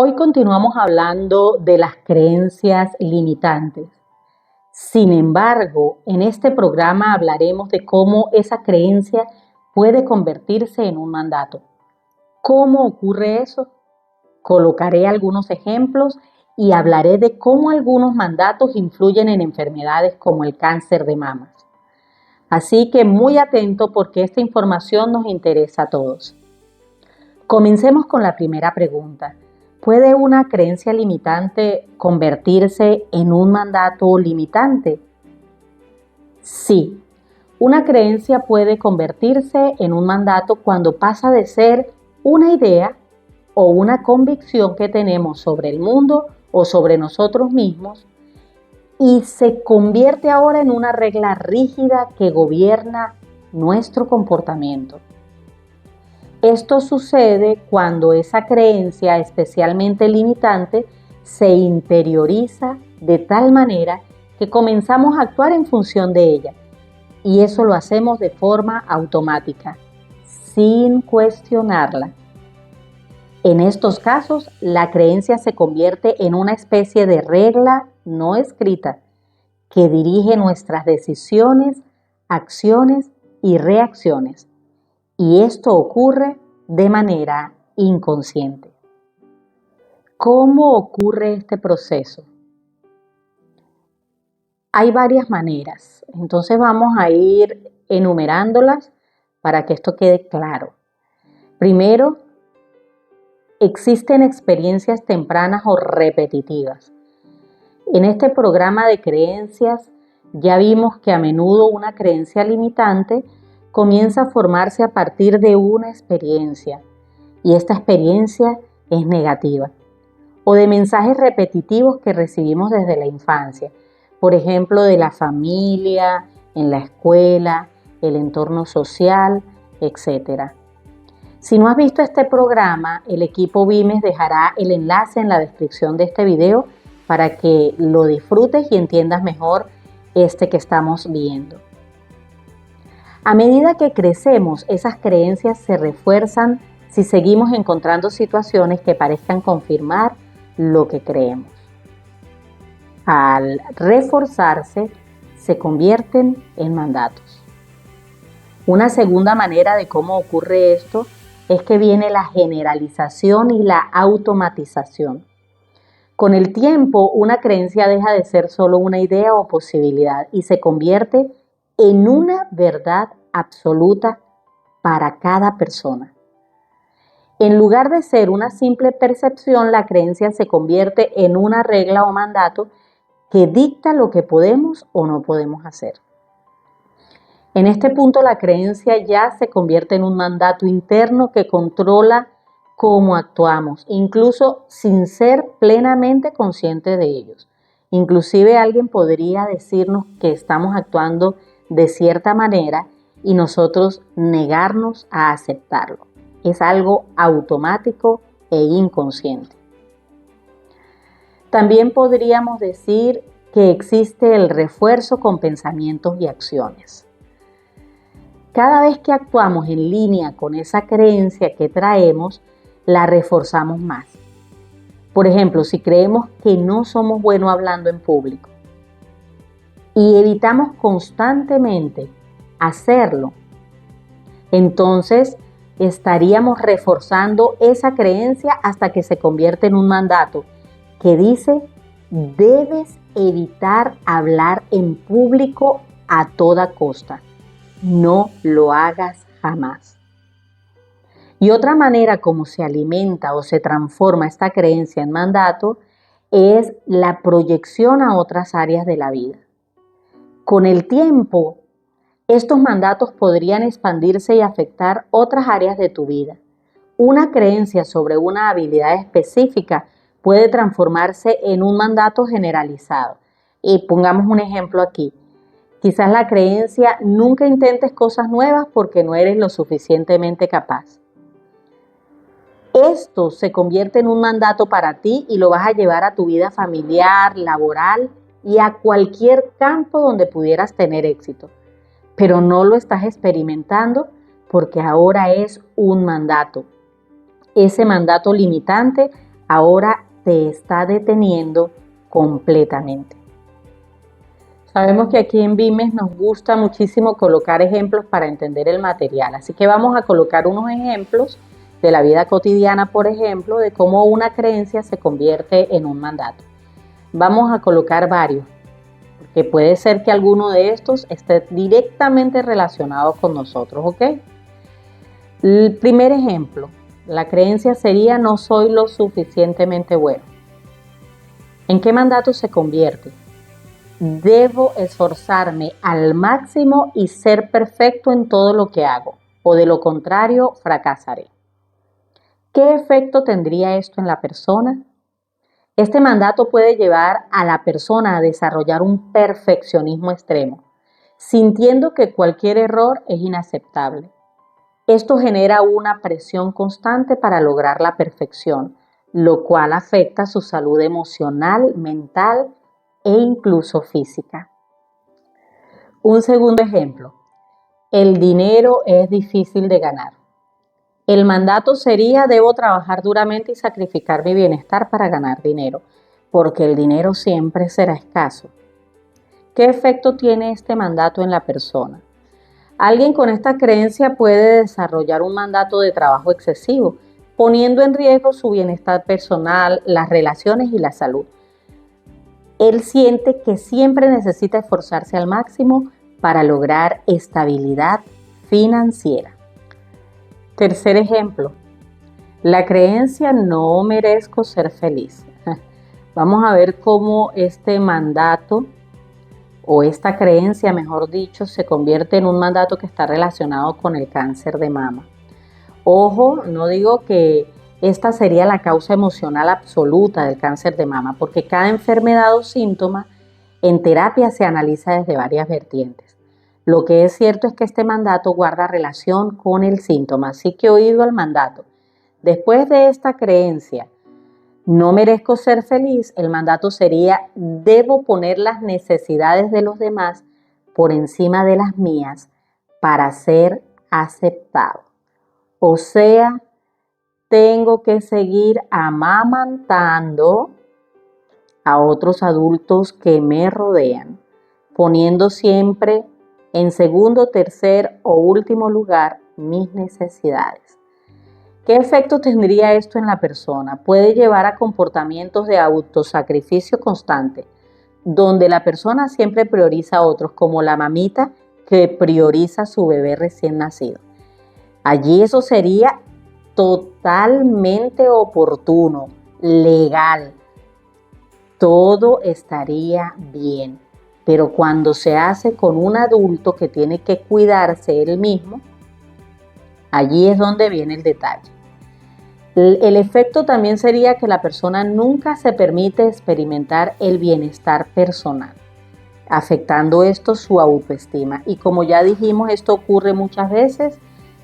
Hoy continuamos hablando de las creencias limitantes. Sin embargo, en este programa hablaremos de cómo esa creencia puede convertirse en un mandato. ¿Cómo ocurre eso? Colocaré algunos ejemplos y hablaré de cómo algunos mandatos influyen en enfermedades como el cáncer de mama. Así que muy atento porque esta información nos interesa a todos. Comencemos con la primera pregunta. ¿Puede una creencia limitante convertirse en un mandato limitante? Sí, una creencia puede convertirse en un mandato cuando pasa de ser una idea o una convicción que tenemos sobre el mundo o sobre nosotros mismos y se convierte ahora en una regla rígida que gobierna nuestro comportamiento. Esto sucede cuando esa creencia, especialmente limitante, se interioriza de tal manera que comenzamos a actuar en función de ella. Y eso lo hacemos de forma automática, sin cuestionarla. En estos casos, la creencia se convierte en una especie de regla no escrita que dirige nuestras decisiones, acciones y reacciones. Y esto ocurre de manera inconsciente. ¿Cómo ocurre este proceso? Hay varias maneras, entonces vamos a ir enumerándolas para que esto quede claro. Primero, existen experiencias tempranas o repetitivas. En este programa de creencias ya vimos que a menudo una creencia limitante comienza a formarse a partir de una experiencia y esta experiencia es negativa o de mensajes repetitivos que recibimos desde la infancia, por ejemplo de la familia, en la escuela, el entorno social, etc. Si no has visto este programa, el equipo Vimes dejará el enlace en la descripción de este video para que lo disfrutes y entiendas mejor este que estamos viendo. A medida que crecemos, esas creencias se refuerzan si seguimos encontrando situaciones que parezcan confirmar lo que creemos. Al reforzarse, se convierten en mandatos. Una segunda manera de cómo ocurre esto es que viene la generalización y la automatización. Con el tiempo, una creencia deja de ser solo una idea o posibilidad y se convierte en una verdad absoluta para cada persona. En lugar de ser una simple percepción, la creencia se convierte en una regla o mandato que dicta lo que podemos o no podemos hacer. En este punto, la creencia ya se convierte en un mandato interno que controla cómo actuamos, incluso sin ser plenamente conscientes de ellos. Inclusive alguien podría decirnos que estamos actuando de cierta manera y nosotros negarnos a aceptarlo. Es algo automático e inconsciente. También podríamos decir que existe el refuerzo con pensamientos y acciones. Cada vez que actuamos en línea con esa creencia que traemos, la reforzamos más. Por ejemplo, si creemos que no somos buenos hablando en público y evitamos constantemente hacerlo, entonces estaríamos reforzando esa creencia hasta que se convierte en un mandato que dice: debes evitar hablar en público a toda costa. No lo hagas jamás. Y otra manera como se alimenta o se transforma esta creencia en mandato es la proyección a otras áreas de la vida. Con el tiempo, estos mandatos podrían expandirse y afectar otras áreas de tu vida. Una creencia sobre una habilidad específica puede transformarse en un mandato generalizado. Y pongamos un ejemplo aquí. Quizás la creencia: nunca intentes cosas nuevas porque no eres lo suficientemente capaz. Esto se convierte en un mandato para ti y lo vas a llevar a tu vida familiar, laboral y a cualquier campo donde pudieras tener éxito. Pero no lo estás experimentando porque ahora es un mandato. Ese mandato limitante ahora te está deteniendo completamente. Sabemos que aquí en Vimes nos gusta muchísimo colocar ejemplos para entender el material, así que vamos a colocar unos ejemplos de la vida cotidiana, por ejemplo, de cómo una creencia se convierte en un mandato. Vamos a colocar varios, porque puede ser que alguno de estos esté directamente relacionado con nosotros, ¿ok? El primer ejemplo, la creencia sería: no soy lo suficientemente bueno. ¿En qué mandato se convierte? Debo esforzarme al máximo y ser perfecto en todo lo que hago, o de lo contrario, fracasaré. ¿Qué efecto tendría esto en la persona? Este mandato puede llevar a la persona a desarrollar un perfeccionismo extremo, sintiendo que cualquier error es inaceptable. Esto genera una presión constante para lograr la perfección, lo cual afecta su salud emocional, mental e incluso física. Un segundo ejemplo, el dinero es difícil de ganar. El mandato sería: debo trabajar duramente y sacrificar mi bienestar para ganar dinero, porque el dinero siempre será escaso. ¿Qué efecto tiene este mandato en la persona? Alguien con esta creencia puede desarrollar un mandato de trabajo excesivo, poniendo en riesgo su bienestar personal, las relaciones y la salud. Él siente que siempre necesita esforzarse al máximo para lograr estabilidad financiera. Tercer ejemplo, la creencia: no merezco ser feliz. Vamos a ver cómo este mandato, o esta creencia, mejor dicho, se convierte en un mandato que está relacionado con el cáncer de mama. Ojo, no digo que esta sería la causa emocional absoluta del cáncer de mama, porque cada enfermedad o síntoma en terapia se analiza desde varias vertientes. Lo que es cierto es que este mandato guarda relación con el síntoma, así que oído al mandato. Después de esta creencia, no merezco ser feliz, el mandato sería: debo poner las necesidades de los demás por encima de las mías para ser aceptado. O sea, tengo que seguir amamantando a otros adultos que me rodean, poniendo siempre en segundo, tercer o último lugar mis necesidades. ¿Qué efecto tendría esto en la persona? Puede llevar a comportamientos de autosacrificio constante, donde la persona siempre prioriza a otros, como la mamita que prioriza a su bebé recién nacido. Allí eso sería totalmente oportuno, legal, todo estaría bien. Pero cuando se hace con un adulto que tiene que cuidarse él mismo, allí es donde viene el detalle. El efecto también sería que la persona nunca se permite experimentar el bienestar personal, afectando esto su autoestima. Y como ya dijimos, esto ocurre muchas veces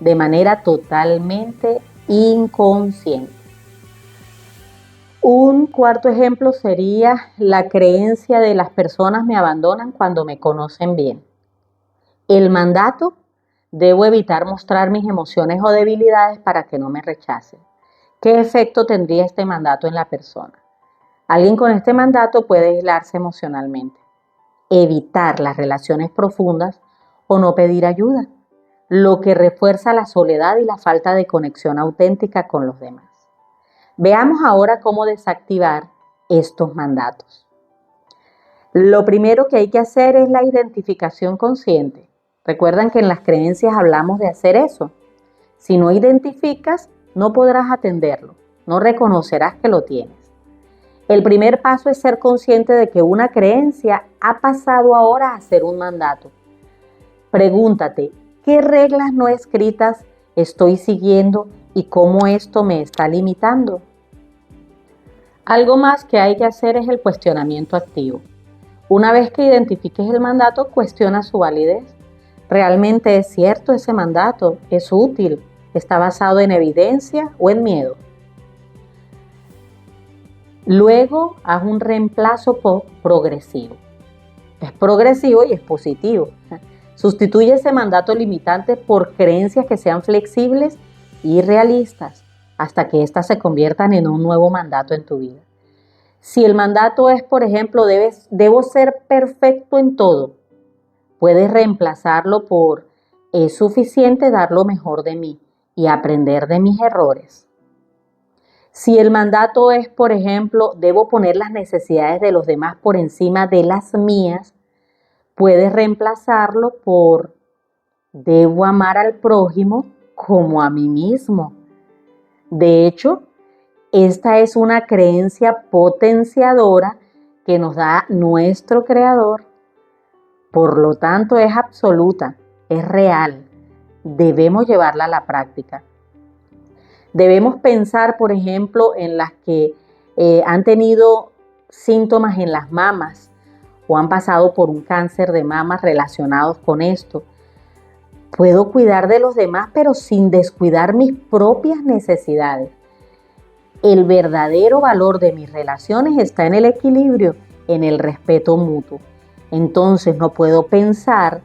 de manera totalmente inconsciente. Un cuarto ejemplo sería la creencia de: las personas me abandonan cuando me conocen bien. El mandato: debo evitar mostrar mis emociones o debilidades para que no me rechacen. ¿Qué efecto tendría este mandato en la persona? Alguien con este mandato puede aislarse emocionalmente, evitar las relaciones profundas o no pedir ayuda, lo que refuerza la soledad y la falta de conexión auténtica con los demás. Veamos ahora cómo desactivar estos mandatos. Lo primero que hay que hacer es la identificación consciente. Recuerdan que en las creencias hablamos de hacer eso. Si no identificas, no podrás atenderlo, no reconocerás que lo tienes. El primer paso es ser consciente de que una creencia ha pasado ahora a ser un mandato. Pregúntate: ¿qué reglas no escritas estoy siguiendo y cómo esto me está limitando? Algo más que hay que hacer es el cuestionamiento activo. Una vez que identifiques el mandato, cuestiona su validez. ¿Realmente es cierto ese mandato? ¿Es útil? ¿Está basado en evidencia o en miedo? Luego, haz un reemplazo progresivo. Es progresivo y es positivo. Sustituye ese mandato limitante por creencias que sean flexibles y realistas. hasta que éstas se conviertan en un nuevo mandato en tu vida. Si el mandato es, por ejemplo, debo ser perfecto en todo, puedes reemplazarlo por es suficiente dar lo mejor de mí y aprender de mis errores. Si el mandato es, por ejemplo, debo poner las necesidades de los demás por encima de las mías, puedes reemplazarlo por debo amar al prójimo como a mí mismo. De hecho, esta es una creencia potenciadora que nos da nuestro Creador. Por lo tanto, es absoluta, es real. Debemos llevarla a la práctica. Debemos pensar, por ejemplo, en las que han tenido síntomas en las mamas o han pasado por un cáncer de mamas relacionados con esto. Puedo cuidar de los demás, pero sin descuidar mis propias necesidades. El verdadero valor de mis relaciones está en el equilibrio, en el respeto mutuo. Entonces no puedo pensar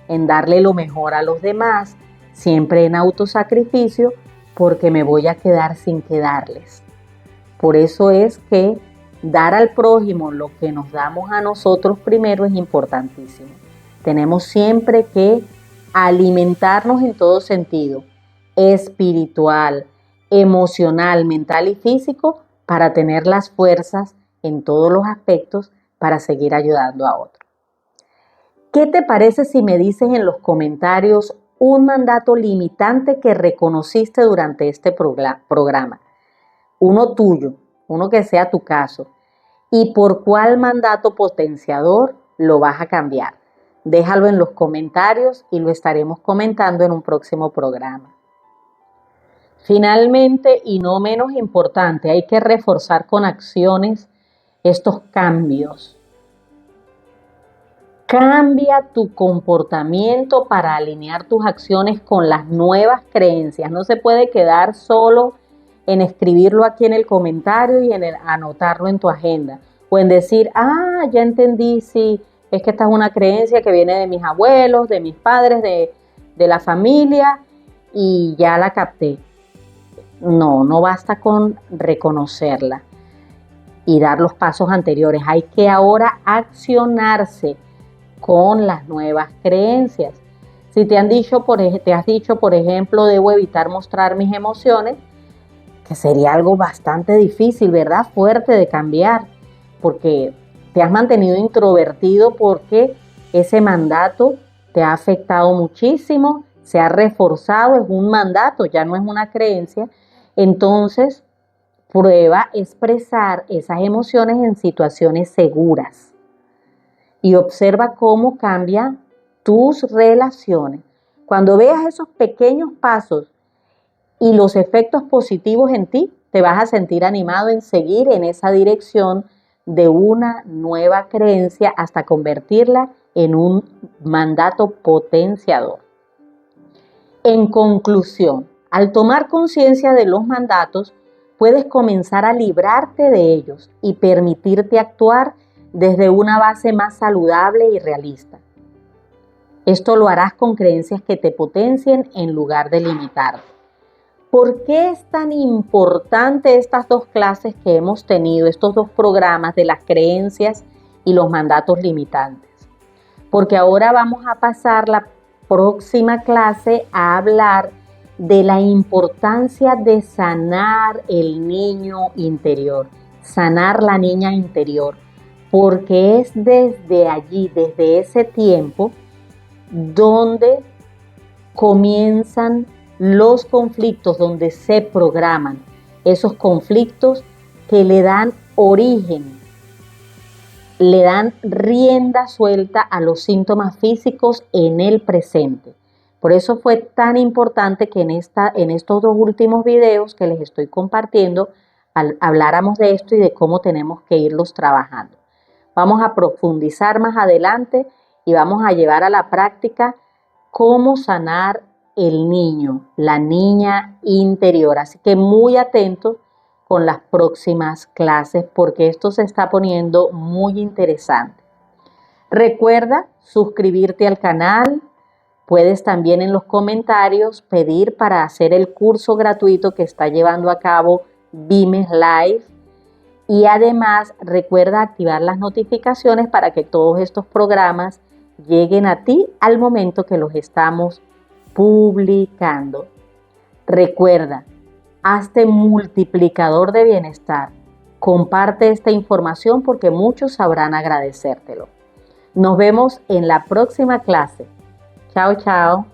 en darle lo mejor a los demás, siempre en autosacrificio, porque me voy a quedar sin quedarles. Por eso es que dar al prójimo lo que nos damos a nosotros primero es importantísimo. Tenemos siempre que alimentarnos en todo sentido, espiritual, emocional, mental y físico, para tener las fuerzas en todos los aspectos para seguir ayudando a otros. ¿Qué te parece si me dices en los comentarios un mandato limitante que reconociste durante este programa? Uno tuyo, uno que sea tu caso. ¿Y por cuál mandato potenciador lo vas a cambiar? Déjalo en los comentarios y lo estaremos comentando en un próximo programa. Finalmente, y no menos importante, hay que reforzar con acciones estos cambios. Cambia tu comportamiento para alinear tus acciones con las nuevas creencias. No se puede quedar solo en escribirlo aquí en el comentario y en anotarlo en tu agenda. O en decir, ya entendí, sí, es que esta es una creencia que viene de mis abuelos, de mis padres, de la familia, y ya la capté. No basta con reconocerla y dar los pasos anteriores. Hay que ahora accionarse con las nuevas creencias. Si te has dicho, por ejemplo, debo evitar mostrar mis emociones, que sería algo bastante difícil, ¿verdad? Fuerte de cambiar, porque te has mantenido introvertido porque ese mandato te ha afectado muchísimo, se ha reforzado, es un mandato, ya no es una creencia. Entonces, prueba expresar esas emociones en situaciones seguras y observa cómo cambian tus relaciones. Cuando veas esos pequeños pasos y los efectos positivos en ti, te vas a sentir animado en seguir en esa dirección de una nueva creencia hasta convertirla en un mandato potenciador. En conclusión, al tomar conciencia de los mandatos, puedes comenzar a librarte de ellos y permitirte actuar desde una base más saludable y realista. Esto lo harás con creencias que te potencien en lugar de limitarte. ¿Por qué es tan importante estas dos clases que hemos tenido, estos dos programas de las creencias y los mandatos limitantes? Porque ahora vamos a pasar la próxima clase a hablar de la importancia de sanar el niño interior, sanar la niña interior, porque es desde allí, desde ese tiempo, donde comienzan los conflictos, donde se programan esos conflictos que le dan origen, le dan rienda suelta a los síntomas físicos en el presente. Por eso fue tan importante que en estos dos últimos videos que les estoy compartiendo, habláramos de esto y de cómo tenemos que irlos trabajando. Vamos a profundizar más adelante y vamos a llevar a la práctica cómo sanar el niño, la niña interior. Así que muy atentos con las próximas clases porque esto se está poniendo muy interesante. Recuerda suscribirte al canal, Puedes también en los comentarios pedir para hacer el curso gratuito que está llevando a cabo Vimes Live. Y además recuerda activar las notificaciones para que todos estos programas lleguen a ti al momento que los estamos publicando. Recuerda, hazte multiplicador de bienestar. Comparte esta información porque muchos sabrán agradecértelo. Nos vemos en la próxima clase. Chao, chao.